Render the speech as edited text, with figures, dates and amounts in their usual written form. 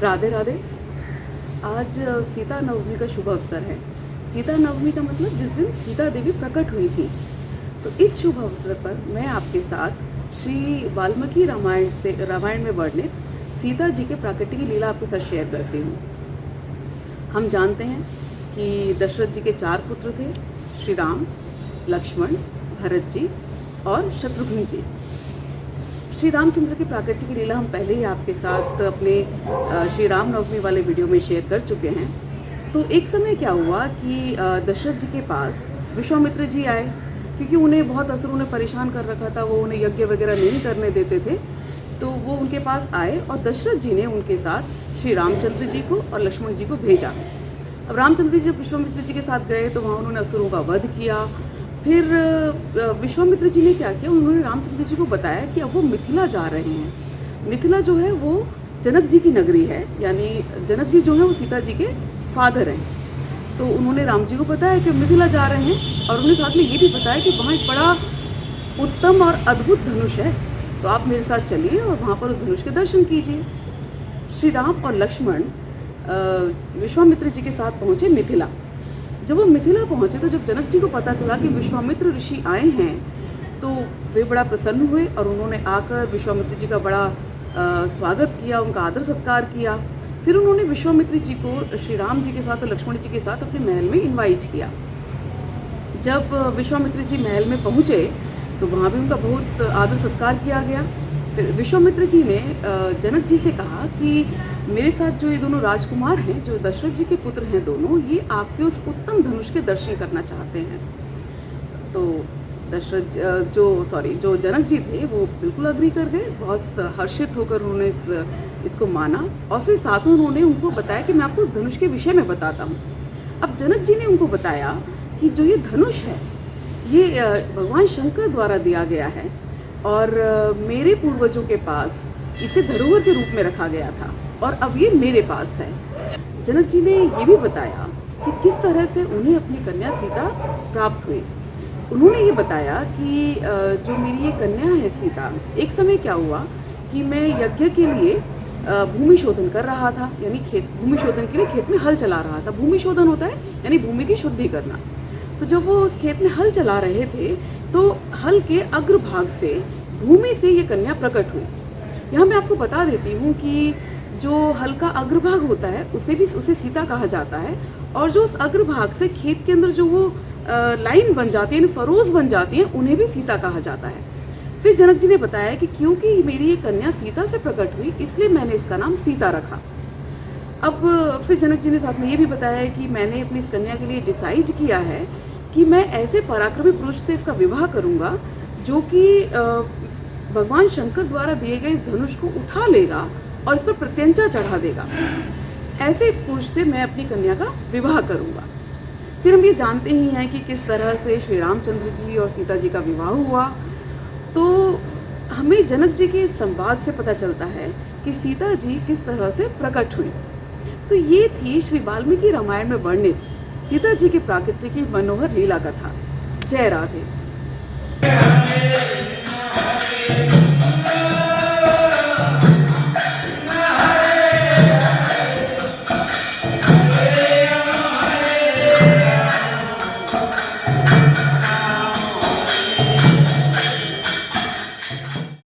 राधे राधे। आज सीता नवमी का शुभ अवसर है। सीता नवमी का मतलब जिस दिन सीता देवी प्रकट हुई थी। तो इस शुभ अवसर पर मैं आपके साथ श्री वाल्मीकि रामायण में वर्णित सीता जी के प्राकट्य की लीला आपके साथ शेयर करती हूँ। हम जानते हैं कि दशरथ जी के 4 पुत्र थे, श्री राम, लक्ष्मण, भरत जी और शत्रुघ्न जी। श्री रामचंद्र की प्राकट्य की लीला हम पहले ही आपके साथ अपने श्री राम नवमी वाले वीडियो में शेयर कर चुके हैं। तो एक समय क्या हुआ कि दशरथ जी के पास विश्वामित्र जी आए, क्योंकि उन्हें बहुत असुरों ने परेशान कर रखा था, वो उन्हें यज्ञ वगैरह नहीं करने देते थे। तो वो उनके पास आए और दशरथ जी ने उनके साथ श्री रामचंद्र जी को और लक्ष्मण जी को भेजा। अब रामचंद्र जी जब विश्वामित्र जी के साथ गए तो वहाँ उन्होंने असुरों का वध किया। फिर विश्वामित्र जी ने क्या किया, उन्होंने रामचंद्र जी को बताया कि अब वो मिथिला जा रहे हैं। मिथिला जो है वो जनक जी की नगरी है, यानी जनक जी जो है वो सीता जी के फादर हैं। तो उन्होंने राम जी को बताया कि मिथिला जा रहे हैं, और उन्हें साथ में ये भी बताया कि वहाँ एक बड़ा उत्तम और अद्भुत धनुष है, तो आप मेरे साथ चलिए और वहाँ पर उस धनुष के दर्शन कीजिए। श्री राम और लक्ष्मण विश्वामित्र जी के साथ पहुँचे मिथिला। जब वो मिथिला पहुँचे तो जब जनक जी को पता चला कि विश्वामित्र ऋषि आए हैं, तो वे बड़ा प्रसन्न हुए और उन्होंने आकर विश्वामित्र जी का बड़ा स्वागत किया, उनका आदर सत्कार किया। फिर उन्होंने विश्वामित्र जी को श्री राम जी के साथ और लक्ष्मण जी के साथ अपने महल में इनवाइट किया। जब विश्वामित्र जी महल में पहुँचे तो वहाँ भी उनका बहुत आदर सत्कार किया गया। फिर विश्वामित्र जी ने जनक जी से कहा कि मेरे साथ जो ये दोनों राजकुमार हैं, जो दशरथ जी के पुत्र हैं दोनों, ये आपके उस उत्तम धनुष के दर्शन करना चाहते हैं। तो जो जनक जी थे वो बिल्कुल अग्री कर गए। बहुत हर्षित होकर उन्होंने इसको माना और फिर साथ में उन्होंने उनको बताया कि मैं आपको उस धनुष के विषय में बताता हूँ। अब जनक जी ने उनको बताया कि जो ये धनुष है ये भगवान शंकर द्वारा दिया गया है और मेरे पूर्वजों के पास इसे धरोहर के रूप में रखा गया था और अब ये मेरे पास है। जनक जी ने ये भी बताया कि किस तरह से उन्हें अपनी कन्या सीता प्राप्त हुई। उन्होंने ये बताया कि जो मेरी ये कन्या है सीता, एक समय क्या हुआ कि मैं यज्ञ के लिए भूमि शोधन कर रहा था, यानी भूमि शोधन के लिए खेत में हल चला रहा था। भूमि शोधन होता है यानी भूमि की शुद्धि करना। तो जब वो उस खेत में हल चला रहे थे तो हल के अग्रभाग से भूमि से ये कन्या प्रकट हुई। यहाँ मैं आपको बता देती हूँ कि जो हल का अग्रभाग होता है उसे सीता कहा जाता है, और जो उस अग्रभाग से खेत के अंदर जो वो लाइन बन जाती है, फरोज बन जाती है, उन्हें भी सीता कहा जाता है। फिर जनक जी ने बताया कि क्योंकि मेरी ये कन्या सीता से प्रकट हुई इसलिए मैंने इसका नाम सीता रखा। अब फिर जनक जी ने साथ में ये भी बताया कि मैंने अपनी इस कन्या के लिए डिसाइड किया है कि मैं ऐसे पराक्रमी पुरुष से इसका विवाह करूंगा जो कि भगवान शंकर द्वारा दिए गए इस धनुष को उठा लेगा और इस पर प्रत्यंचा चढ़ा देगा। ऐसे पुरुष से मैं अपनी कन्या का विवाह करूंगा। फिर हम ये जानते ही हैं कि किस तरह से श्री रामचंद्र जी और सीता जी का विवाह हुआ। तो हमें जनक जी के संवाद से पता चलता है कि सीता जी किस तरह से प्रकट हुई। तो ये थी श्री वाल्मीकि रामायण में वर्णित सीता जी की प्राकट्य की मनोहर लीला कथा। जय राधे।